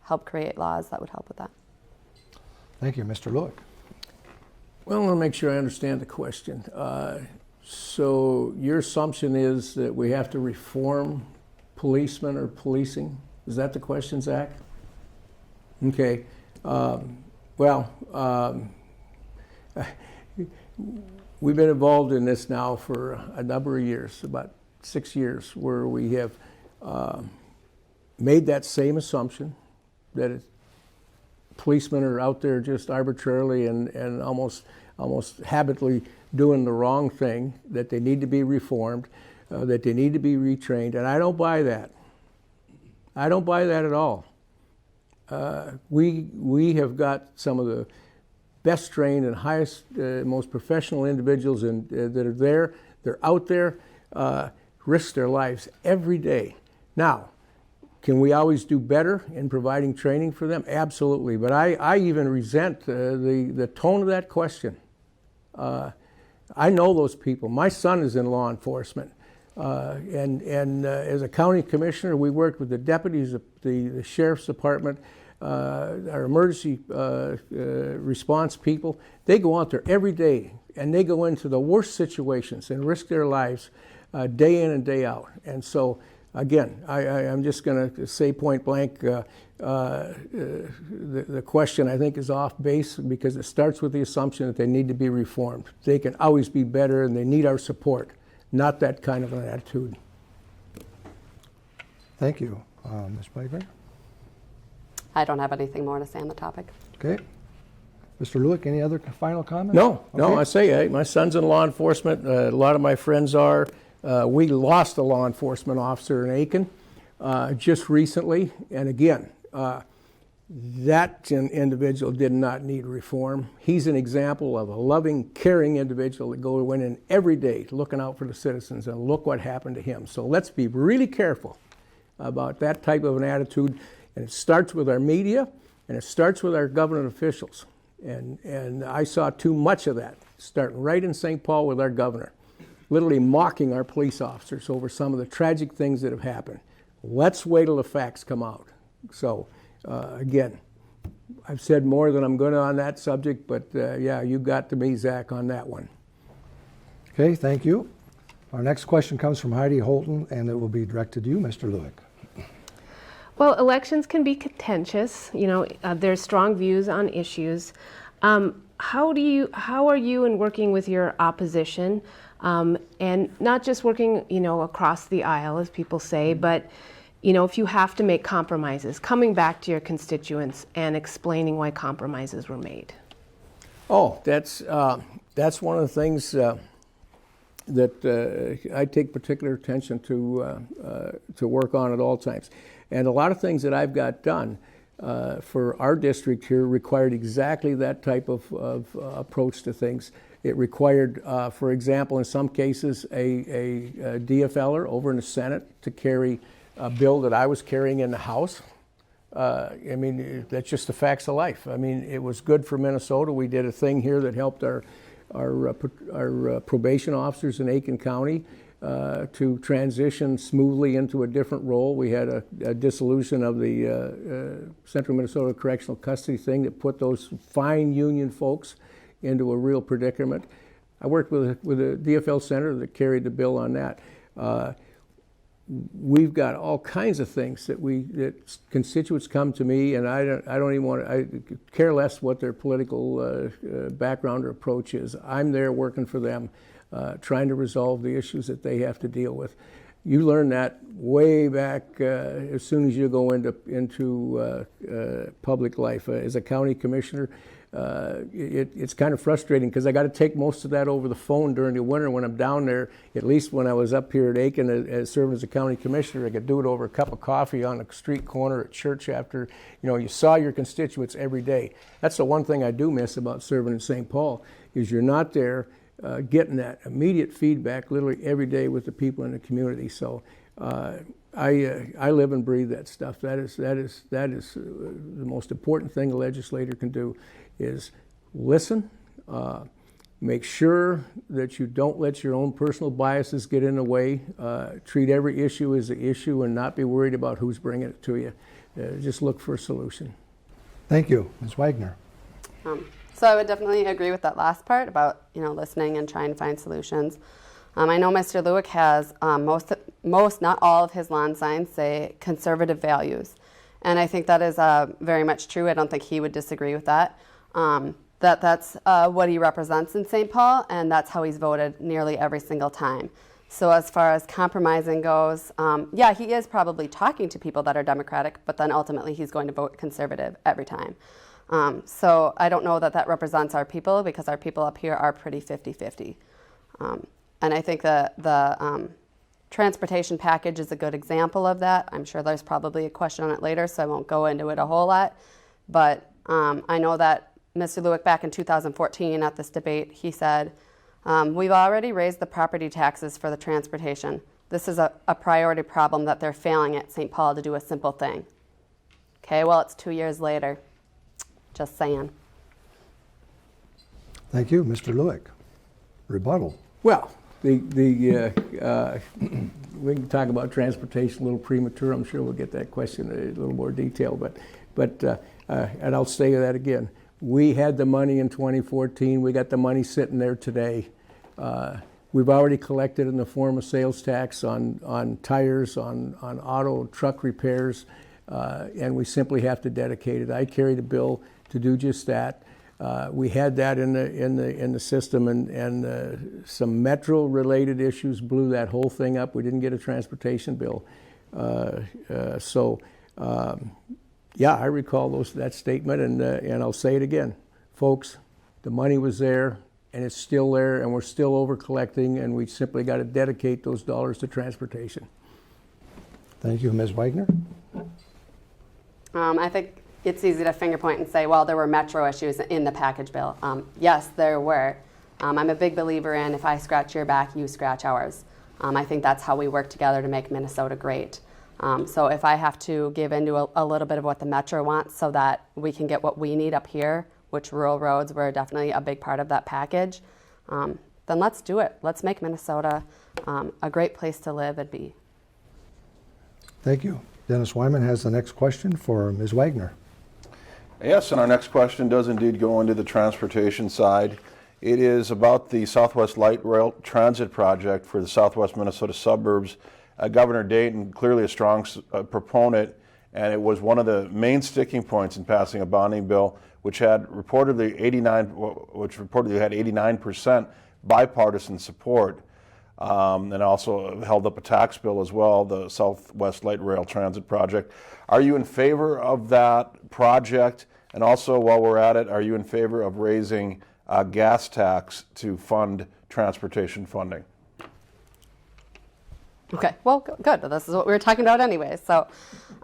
help create laws that would help with that. Thank you. Mr. Lueck. Well, I want to make sure I understand the question. So your assumption is that we have to reform policemen or policing? Is that the question, Zach? Okay. We've been involved in this now for a number of years, about 6 years, where we have made that same assumption that policemen are out there just arbitrarily and almost habitually doing the wrong thing, that they need to be reformed, that they need to be retrained, and I don't buy that. I don't buy that at all. We have got some of the best trained and highest, most professional individuals that are there. They're out there, risk their lives every day. Now, can we always do better in providing training for them? Absolutely. But I even resent the tone of that question. I know those people. My son is in law enforcement. And as a county commissioner, we worked with the deputies, the sheriff's department, our emergency response people. They go out there every day and they go into the worst situations and risk their lives day in and day out. And so, again, I'm just going to say point blank, the question I think is off base because it starts with the assumption that they need to be reformed. They can always be better and they need our support, not that kind of an attitude. Thank you. Ms. Wagner? I don't have anything more to say on the topic. Okay. Mr. Lueck, any other final comments? No, Okay. I say my son's in law enforcement. A lot of my friends are. We lost a law enforcement officer in Aiken just recently. And again, that individual did not need reform. He's an example of a loving, caring individual that went in every day looking out for the citizens, and look what happened to him. So let's be really careful about that type of an attitude. And it starts with our media, and it starts with our government officials. And I saw too much of that, starting right in St. Paul with our governor, literally mocking our police officers over some of the tragic things that have happened. Let's wait till the facts come out. So, again, I've said more than I'm going to on that subject, but yeah, you got to me, Zach, on that one. Okay, thank you. Our next question comes from Heidi Holton, and it will be directed to you, Mr. Lueck. Well, elections can be contentious. There's strong views on issues. How are you in working with your opposition, and not just working, across the aisle, as people say, but if you have to make compromises, coming back to your constituents and explaining why compromises were made? Oh, that's one of the things that I take particular attention to work on at all times. And a lot of things that I've got done for our district here required exactly that type of approach to things. It required, for example, in some cases, a DFLer over in the Senate to carry bill that I was carrying in the House. I mean, that's just the facts of life. I mean, it was good for Minnesota. We did a thing here that helped our probation officers in Aiken County to transition smoothly into a different role. We had a dissolution of the Central Minnesota Correctional Custody thing that put those fine union folks into a real predicament. I worked with a DFL senator that carried the bill on that. We've got all kinds of things that constituents come to me, and I don't even want to, I care less what their political background or approach is. I'm there working for them, trying to resolve the issues that they have to deal with. You learn that way back as soon as you go into public life. As a county commissioner, it's kind of frustrating because I got to take most of that over the phone during the winter when I'm down there. At least when I was up here at Aiken serving as a county commissioner, I could do it over a cup of coffee on a street corner at church after, you saw your constituents every day. That's the one thing I do miss about serving in St. Paul, is you're not there getting that immediate feedback literally every day with the people in the community. So I live and breathe that stuff. That is the most important thing a legislator can do, is listen, make sure that you don't let your own personal biases get in the way, treat every issue as an issue and not be worried about who's bringing it to you. Just look for a solution. Thank you. Ms. Wagner. So I would definitely agree with that last part about listening and trying to find solutions. I know Mr. Lueck has most, not all of his lawn signs say conservative values, and I think that is very much true. I don't think he would disagree with that. That's what he represents in St. Paul, and that's how he's voted nearly every single time. So as far as compromising goes, yeah, he is probably talking to people that are Democratic, but then ultimately he's going to vote conservative every time. So I don't know that represents our people, because our people up here are pretty 50-50. And I think the transportation package is a good example of that. I'm sure there's probably a question on it later, so I won't go into it a whole lot. But I know that Mr. Lueck, back in 2014 at this debate, he said, we've already raised the property taxes for the transportation. This is a priority problem that they're failing at St. Paul to do a simple thing. Okay, well, it's 2 years later. Just saying. Thank you. Mr. Lueck. Rebuttal. Well, we can talk about transportation a little premature. I'm sure we'll get that question in a little more detail, but and I'll say that again. We had the money in 2014. We got the money sitting there today. We've already collected in the form of sales tax on tires, on auto truck repairs, and we simply have to dedicate it. I carried a bill to do just that. We had that in the system, and some metro-related issues blew that whole thing up. We didn't get a transportation bill, yeah, I recall that statement, and I'll say it again, folks. The money was there, and it's still there, and we're still over collecting, and we simply got to dedicate those dollars to transportation. Thank you, Ms. Wagner. I think it's easy to finger point and say, well, there were metro issues in the package bill. Yes, there were. I'm a big believer in, if I scratch your back, you scratch ours. I think that's how we work together to make Minnesota great. So if I have to give into a little bit of what the metro wants so that we can get what we need up here, which rural roads were definitely a big part of that package, then let's do it. Let's make Minnesota a great place to live and be. Thank you. Dennis Wyman has the next question for Ms. Wagner. Yes, and our next question does indeed go into the transportation side. It is about the Southwest Light Rail Transit Project for the southwest Minnesota suburbs. Governor Dayton, clearly a strong proponent, and it was one of the main sticking points in passing a bonding bill, which had reportedly 89% bipartisan support, and also held up a tax bill as well, the Southwest Light Rail Transit Project. Are you in favor of that project? And also, while we're at it, are you in favor of raising a gas tax to fund transportation funding? Okay, well, good. This is what we were talking about anyway. So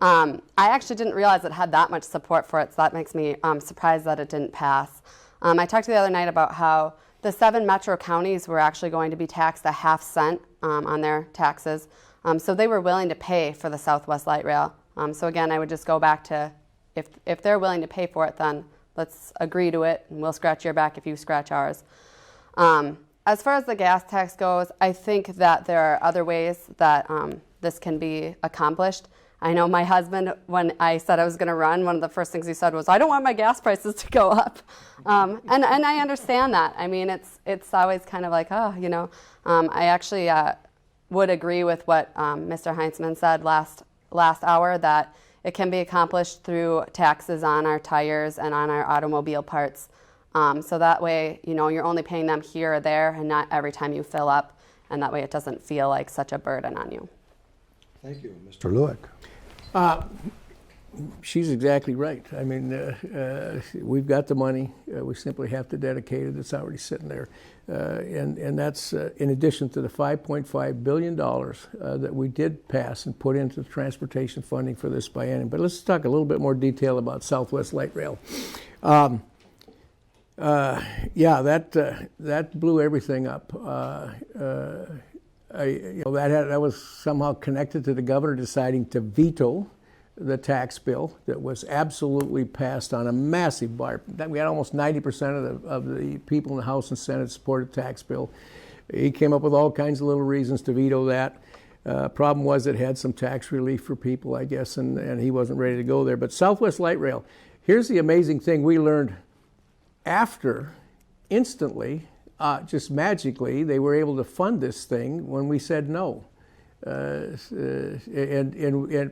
I actually didn't realize it had that much support for it, so that makes me surprised that it didn't pass. I talked the other night about how the 7 metro counties were actually going to be taxed a half cent on their taxes. So they were willing to pay for the Southwest Light Rail. So again, I would just go back to, if they're willing to pay for it, then let's agree to it, and we'll scratch your back if you scratch ours. As far as the gas tax goes, I think that there are other ways that this can be accomplished. I know my husband, when I said I was going to run, one of the first things he said was, "I don't want my gas prices to go up," and I understand that. I mean, it's always kind of like, oh, you know. I actually would agree with what Mr. Heinzman said last hour, that it can be accomplished through taxes on our tires and on our automobile parts. So that way, you know, you're only paying them here or there and not every time you fill up, and that way it doesn't feel like such a burden on you. Thank you. Mr. Lueck. She's exactly right. I mean, we've got the money. We simply have to dedicate it. It's already sitting there. And that's in addition to the $5.5 billion that we did pass and put into the transportation funding for this biennium. But let's talk a little bit more detail about Southwest Light Rail. Yeah, that blew everything up. That was somehow connected to the governor deciding to veto the tax bill that was absolutely passed on a massive bar. We had almost 90% of the people in the House and Senate supported the tax bill. He came up with all kinds of little reasons to veto that. Problem was it had some tax relief for people, I guess, and he wasn't ready to go there. But Southwest Light Rail, here's the amazing thing we learned after, instantly, just magically, they were able to fund this thing when we said no. And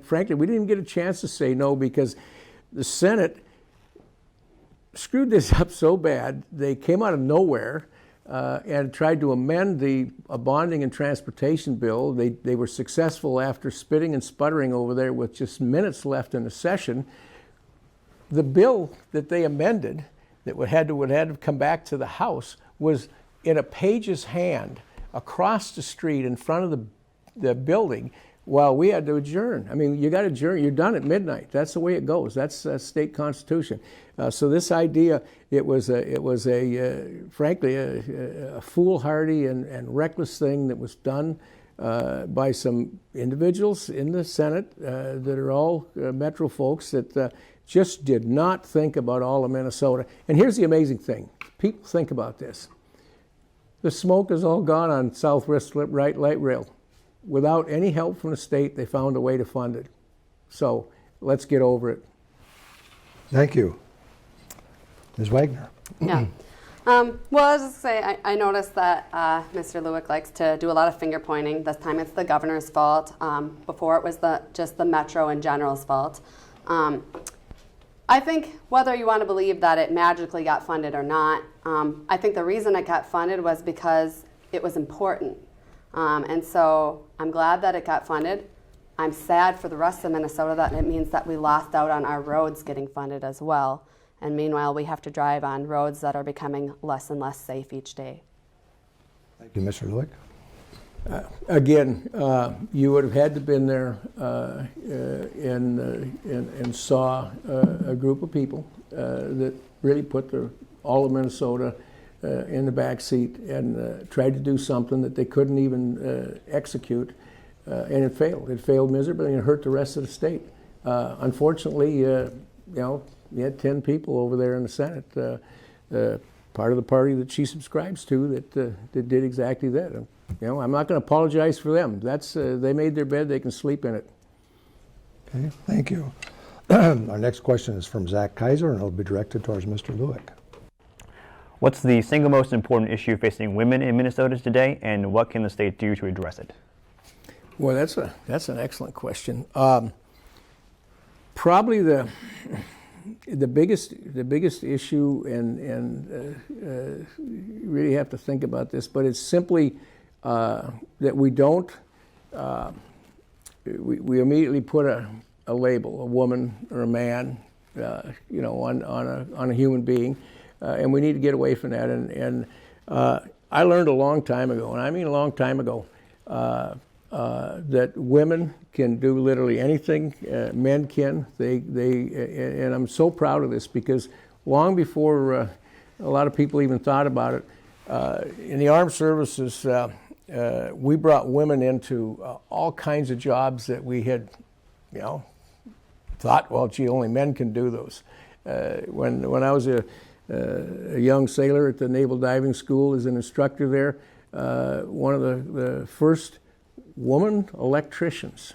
frankly, we didn't even get a chance to say no because the Senate screwed this up so bad. They came out of nowhere and tried to amend a bonding and transportation bill. They were successful after spitting and sputtering over there with just minutes left in the session. The bill that they amended that would have to come back to the House was in a page's hand across the street in front of the building while we had to adjourn. I mean, you got to adjourn. You're done at midnight. That's the way it goes. That's state constitution. So this idea, it was frankly a foolhardy and reckless thing that was done by some individuals in the Senate that are all Metro folks that just did not think about all of Minnesota. And here's the amazing thing. People think about this. The smoke is all gone on Southwest Light Rail. Without any help from the state, they found a way to fund it. So let's get over it. Thank you. Ms. Wagner. Yeah. Well, I was just say, I noticed that Mr. Lueck likes to do a lot of finger pointing. This time it's the governor's fault. Before it was just the Metro in general's fault. I think whether you want to believe that it magically got funded or not, I think the reason it got funded was because it was important. And so I'm glad that it got funded. I'm sad for the rest of Minnesota that it means that we lost out on our roads getting funded as well. And meanwhile, we have to drive on roads that are becoming less and less safe each day. Thank you, Mr. Lueck. Again, you would have had to been there and saw a group of people that really put all of Minnesota in the back seat and tried to do something that they couldn't even execute, and it failed. It failed miserably, and it hurt the rest of the state. Unfortunately, you had 10 people over there in the Senate, part of the party that she subscribes to, that did exactly that. And, I'm not going to apologize for them. That's they made their bed; they can sleep in it. Okay, thank you. Our next question is from Zach Kaiser, and it'll be directed towards Mr. Lueck. What's the single most important issue facing women in Minnesota today, and what can the state do to address it? Well, that's an excellent question. Probably the biggest issue, and you really have to think about this, but it's simply that we don't we immediately put a label, a woman or a man, on a human being. And we need to get away from that. And I learned a long time ago, and I mean a long time ago, that women can do literally anything men can. And I'm so proud of this because long before a lot of people even thought about it, in the armed services, we brought women into all kinds of jobs that we had, thought, well, gee, only men can do those. When I was a young sailor at the Naval Diving School as an instructor there, one of the first woman electricians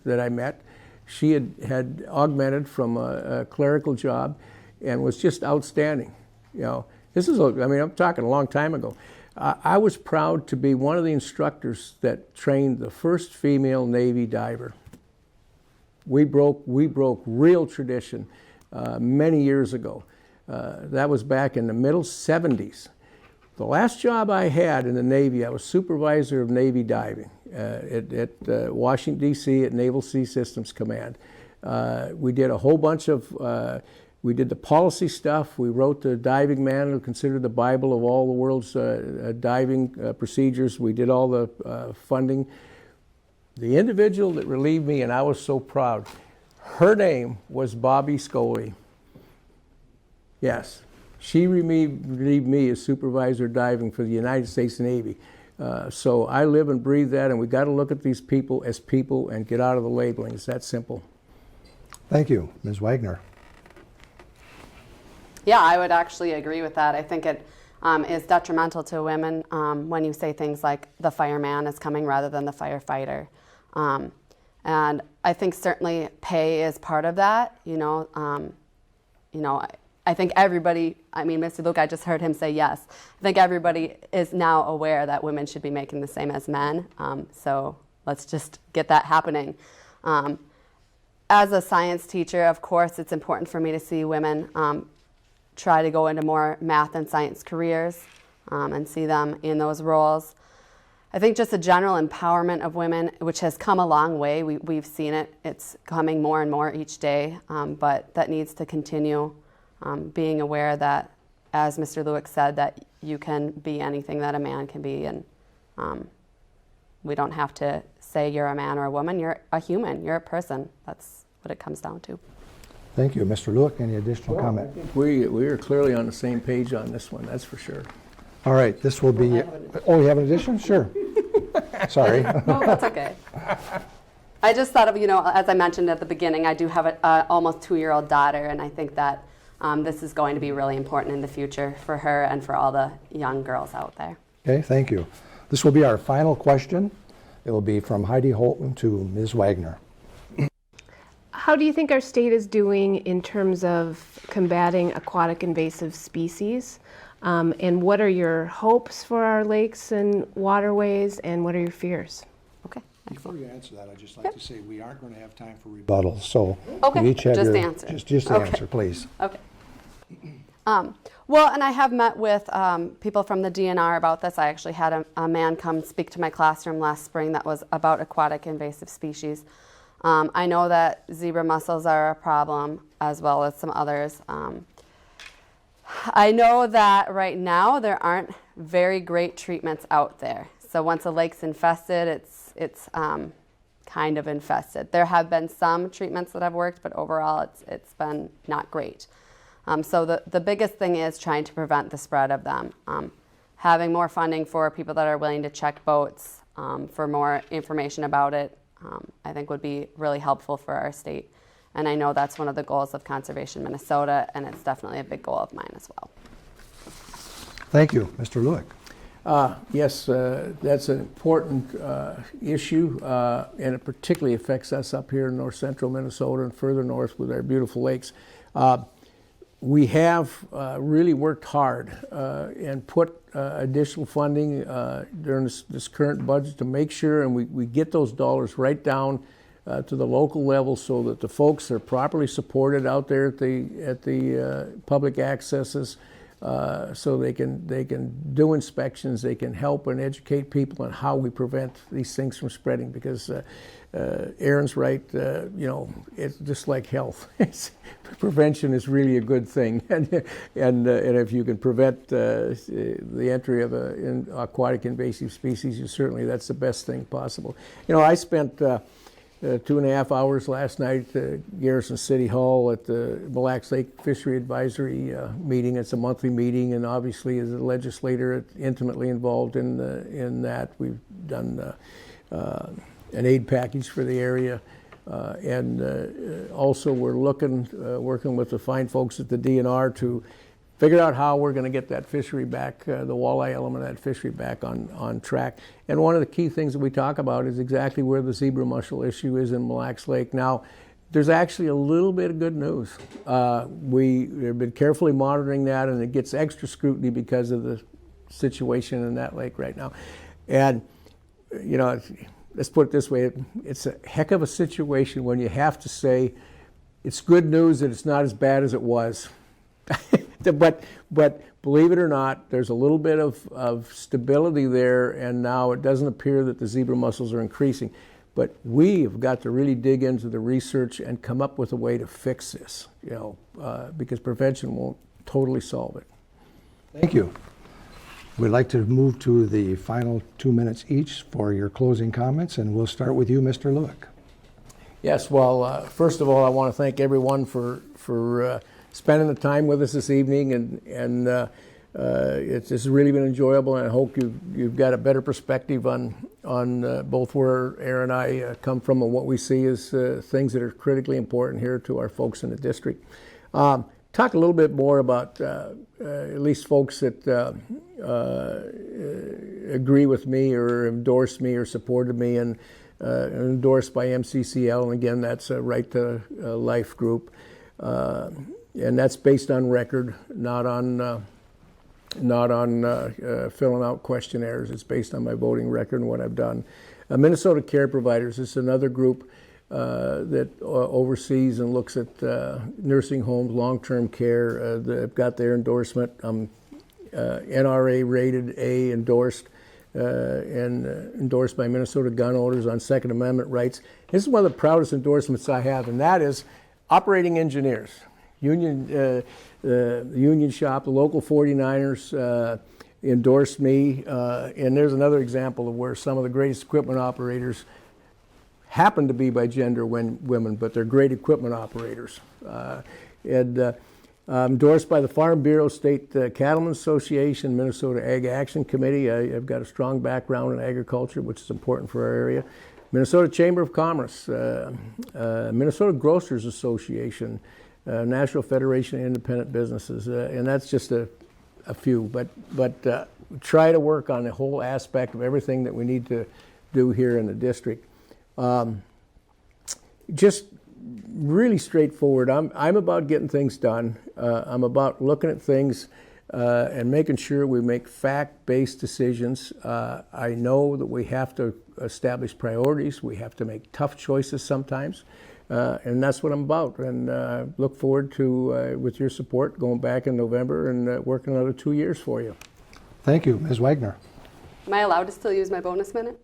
that I met, she had augmented from a clerical job and was just outstanding. This is, I'm talking a long time ago. I was proud to be one of the instructors that trained the first female Navy diver. We broke real tradition many years ago. That was back in the middle 70s. The last job I had in the Navy, I was supervisor of Navy diving at Washington, D.C. at Naval Sea Systems Command. We did a whole bunch of, we did the policy stuff. We wrote the diving manual, considered the Bible of all the world's diving procedures. We did all the funding. The individual that relieved me, and I was so proud, her name was Bobby Scully. Yes. She relieved me as supervisor diving for the United States Navy. So I live and breathe that, and we got to look at these people as people and get out of the labeling. It's that simple. Thank you. Ms. Wagner. Yeah, I would actually agree with that. I think it is detrimental to women when you say things like the fireman is coming rather than the firefighter. And I think certainly pay is part of that. I think everybody, Mr. Lueck, I just heard him say yes. I think everybody is now aware that women should be making the same as men. So let's just get that happening. As a science teacher, of course, it's important for me to see women try to go into more math and science careers and see them in those roles. I think just a general empowerment of women, which has come a long way. We've seen it. It's coming more and more each day, but that needs to continue. Being aware that, as Mr. Lueck said, that you can be anything that a man can be, and we don't have to say you're a man or a woman. You're a human. You're a person. That's what it comes down to. Thank you. Mr. Lueck, any additional comment? I think we are clearly on the same page on this one, that's for sure. All right, this will be... Oh, you have an addition? Sure. Sorry. No, that's okay. I just thought of, as I mentioned at the beginning, I do have an almost 2-year-old daughter, and I think that this is going to be really important in the future for her and for all the young girls out there. Okay, thank you. This will be our final question. It will be from Heidi Holton to Ms. Wagner. How do you think our state is doing in terms of combating aquatic invasive species? And what are your hopes for our lakes and waterways, and what are your fears? Okay. Before you answer that, I'd just like to say we aren't going to have time for rebuttals. So okay, you each have just your, answer. Just the answer, please. Okay. Well, and I have met with people from the DNR about this. I actually had a man come speak to my classroom last spring that was about aquatic invasive species. I know that zebra mussels are a problem, as well as some others. I know that right now there aren't very great treatments out there. So once a lake's infested, it's kind of infested. There have been some treatments that have worked, but overall it's been not great. So the biggest thing is trying to prevent the spread of them. Having more funding for people that are willing to check boats, for more information about it, I think would be really helpful for our state. And I know that's one of the goals of Conservation Minnesota, and it's definitely a big goal of mine as well. Thank you. Mr. Lueck. Yes, that's an important issue, and it particularly affects us up here in north central Minnesota and further north with our beautiful lakes. We have really worked hard and put additional funding during this current budget to make sure, and we get those dollars right down to the local level so that the folks are properly supported out there at the public accesses. So they can do inspections, they can help and educate people on how we prevent these things from spreading, because Erin's right, it's just like health. Prevention is really a good thing, and if you can prevent the entry of an aquatic invasive species, that's the best thing possible. I spent 2.5 hours last night at Garrison City Hall at the Mille Lacs Lake Fishery Advisory meeting. It's a monthly meeting, and obviously as a legislator intimately involved in that. We've done an aid package for the area. And also we're working with the fine folks at the DNR to figure out how we're going to get that fishery back, the walleye element of that fishery back on track. And one of the key things that we talk about is exactly where the zebra mussel issue is in Mille Lacs Lake. Now, there's actually a little bit of good news. We've been carefully monitoring that, and it gets extra scrutiny because of the situation in that lake right now. And, you know, let's put it this way, it's a heck of a situation when you have to say it's good news that it's not as bad as it was. But believe it or not, there's a little bit of stability there, and now it doesn't appear that the zebra mussels are increasing. But we've got to really dig into the research and come up with a way to fix this, because prevention won't totally solve it. Thank you. We'd like to move to the final 2 minutes each for your closing comments, and we'll start with you, Mr. Lueck. Yes, well, first of all, I want to thank everyone for spending the time with us this evening, and it's really been enjoyable, and I hope you've got a better perspective on both where Erin and I come from and what we see as things that are critically important here to our folks in the district. Talk a little bit more about at least folks that agree with me or endorse me or supported me, and endorsed by MCCL, and again, that's a Right to Life group. And that's based on record, not on filling out questionnaires. It's based on my voting record and what I've done. Minnesota Care Providers is another group that oversees and looks at nursing homes, long-term care. They've got their endorsement. NRA rated A endorsed, and endorsed by Minnesota gun owners on Second Amendment rights. This is one of the proudest endorsements I have, and that is operating engineers. Union shop, the local 49ers endorsed me, and there's another example of where some of the greatest equipment operators happen to be by gender women, but they're great equipment operators. Endorsed by the Farm Bureau, State Cattlemen's Association, Minnesota Ag Action Committee. I've got a strong background in agriculture, which is important for our area. Minnesota Chamber of Commerce, Minnesota Grocers Association, National Federation of Independent Businesses, and that's just a few. But try to work on the whole aspect of everything that we need to do here in the district. Just really straightforward. I'm about getting things done. I'm about looking at things and making sure we make fact-based decisions. I know that we have to establish priorities. We have to make tough choices sometimes. And that's what I'm about. And look forward to, with your support, going back in November and working another 2 years for you. Thank you. Ms. Wagner. Am I allowed to still use my bonus minute?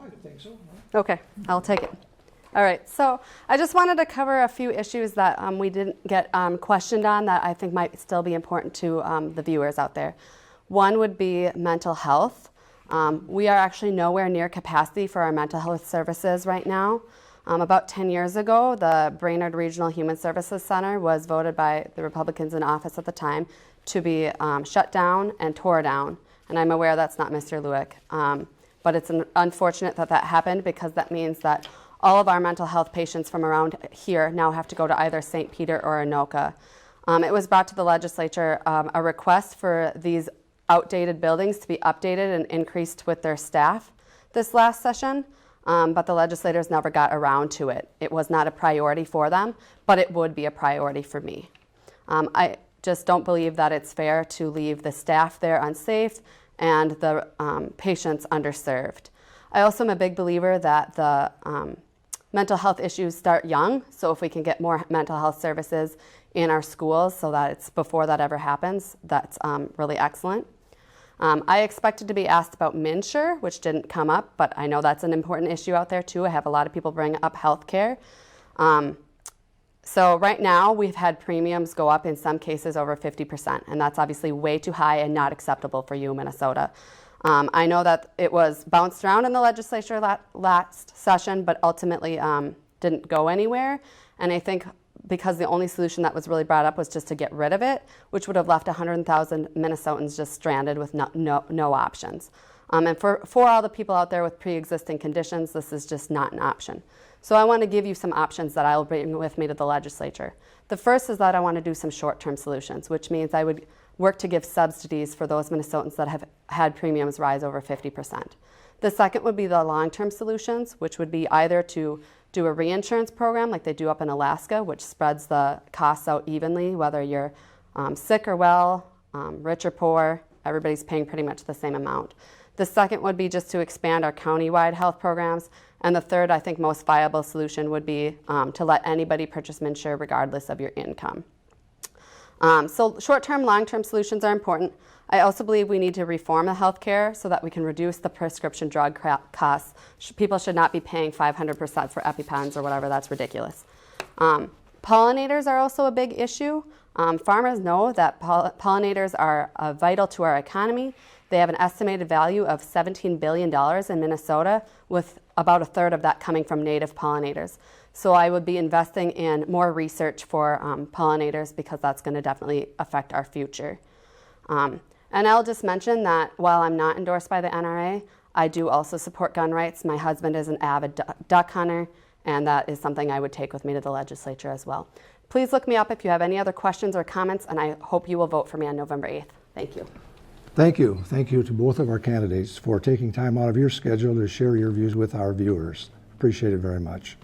I think so. Okay, I'll take it. All right, so I just wanted to cover a few issues that we didn't get questioned on that I think might still be important to the viewers out there. One would be mental health. We are actually nowhere near capacity for our mental health services right now. About 10 years ago, the Brainerd Regional Human Services Center was voted by the Republicans in office at the time to be shut down and tore down. And I'm aware that's not Mr. Lueck. But it's unfortunate that that happened, because that means that all of our mental health patients from around here now have to go to either St. Peter or Anoka. It was brought to the legislature a request for these outdated buildings to be updated and increased with their staff this last session, but the legislators never got around to it. It was not a priority for them, but it would be a priority for me. I just don't believe that it's fair to leave the staff there unsafe and the patients underserved. I also am a big believer that the mental health issues start young, so if we can get more mental health services in our schools so that it's before that ever happens, that's really excellent. I expected to be asked about MNsure, which didn't come up, but I know that's an important issue out there too. I have a lot of people bring up healthcare. So right now we've had premiums go up in some cases over 50%, and that's obviously way too high and not acceptable for you, Minnesota. I know that it was bounced around in the legislature last session, but ultimately didn't go anywhere. And I think because the only solution that was really brought up was just to get rid of it, which would have left 100,000 Minnesotans just stranded with no options. And for all the people out there with pre-existing conditions, this is just not an option. So I want to give you some options that I will bring with me to the legislature. The first is that I want to do some short-term solutions, which means I would work to give subsidies for those Minnesotans that have had premiums rise over 50%. The second would be the long-term solutions, which would be either to do a reinsurance program like they do up in Alaska, which spreads the costs out evenly, whether you're sick or well, rich or poor, everybody's paying pretty much the same amount. The second would be just to expand our county-wide health programs. And the third, I think most viable solution would be to let anybody purchase MNsure regardless of your income. So short-term, long-term solutions are important. I also believe we need to reform the healthcare so that we can reduce the prescription drug costs. People should not be paying 500% for EpiPens or whatever. That's ridiculous. Pollinators are also a big issue. Farmers know that pollinators are vital to our economy. They have an estimated value of $17 billion in Minnesota, with about a third of that coming from native pollinators. So I would be investing in more research for pollinators because that's going to definitely affect our future. And I'll just mention that while I'm not endorsed by the NRA, I do also support gun rights. My husband is an avid duck hunter, and that is something I would take with me to the legislature as well. Please look me up if you have any other questions or comments, and I hope you will vote for me on November 8th. Thank you. Thank you. Thank you to both of our candidates for taking time out of your schedule to share your views with our viewers. Appreciate it very much.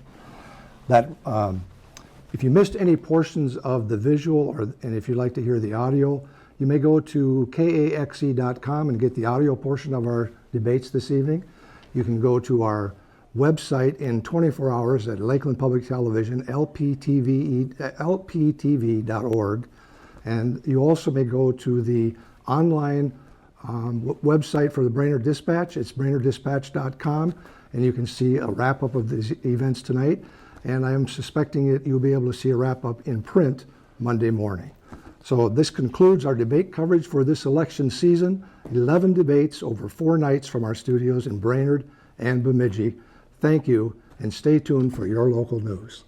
If you missed any portions of the visual, and if you'd like to hear the audio, you may go to kaxe.com and get the audio portion of our debates this evening. You can go to our website in 24 hours at Lakeland Public Television, lptv.org. And you also may go to the online website for the Brainerd Dispatch. It's brainerddispatch.com, and you can see a wrap-up of these events tonight. And I am suspecting that you'll be able to see a wrap-up in print Monday morning. So this concludes our debate coverage for this election season. 11 debates over 4 nights from our studios in Brainerd and Bemidji. Thank you, and stay tuned for your local news.